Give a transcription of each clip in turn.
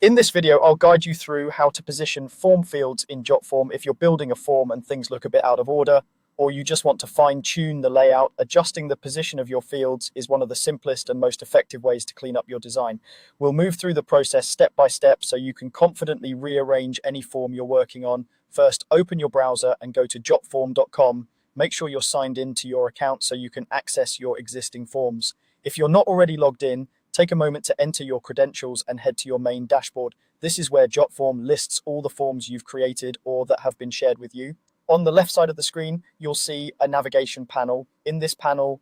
In this video, I'll guide you through how to position form fields in Jotform if you're building a form and things look a bit out of order, or you just want to fine-tune the layout. Adjusting the position of your fields is one of the simplest and most effective ways to clean up your design. We'll move through the process step by step so you can confidently rearrange any form you're working on. First, open your browser and go to jotform.com. Make sure you're signed in to your account so you can access your existing forms. If you're not already logged in, take a moment to enter your credentials and head to your main dashboard. This is where Jotform lists all the forms you've created or that have been shared with you. On the left side of the screen, you'll see a navigation panel. In this panel,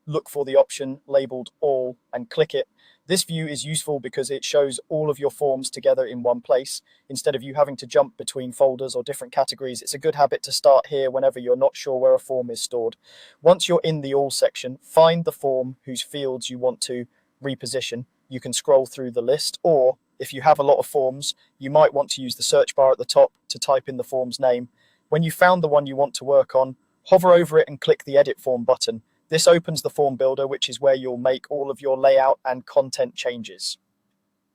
look for the option labeled All and click it. This view is useful because it shows all of your forms together in one place. Instead of you having to jump between folders or different categories, it's a good habit to start here whenever you're not sure where a form is stored. Once you're in the All section, find the form whose fields you want to reposition. You can scroll through the list, or if you have a lot of forms, you might want to use the search bar at the top to type in the form's name. When you found the one you want to work on, hover over it and click the Edit Form button. This opens the form builder, which is where you'll make all of your layout and content changes.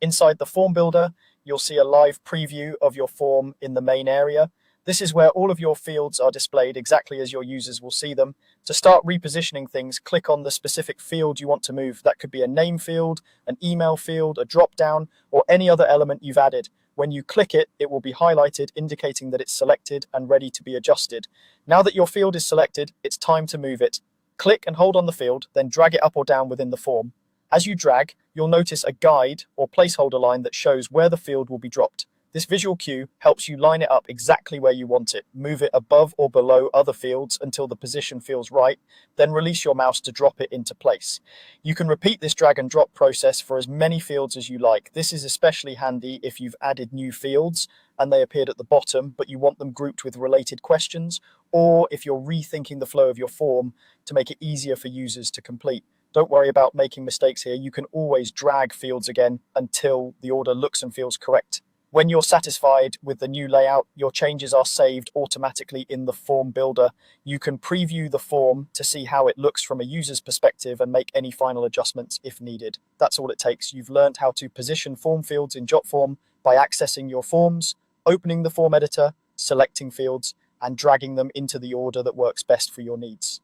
Inside the form builder, you'll see a live preview of your form in the main area. This is where all of your fields are displayed exactly as your users will see them. To start repositioning things, click on the specific field you want to move. That could be a name field, an email field, a drop-down, or any other element you've added. When you click it, it will be highlighted, indicating that it's selected and ready to be adjusted. Now that your field is selected, it's time to move it. Click and hold on the field, then drag it up or down within the form. As you drag, you'll notice a guide or placeholder line that shows where the field will be dropped. This visual cue helps you line it up exactly where you want it. Move it above or below other fields until the position feels right, then release your mouse to drop it into place. You can repeat this drag and drop process for as many fields as you like. This is especially handy if you've added new fields and they appeared at the bottom, but you want them grouped with related questions, or if you're rethinking the flow of your form to make it easier for users to complete. Don't worry about making mistakes here. You can always drag fields again until the order looks and feels correct. When you're satisfied with the new layout, your changes are saved automatically in the form builder. You can preview the form to see how it looks from a user's perspective and make any final adjustments if needed. That's all it takes. You've learned how to position form fields in Jotform by accessing your forms, opening the form editor, selecting fields, and dragging them into the order that works best for your needs.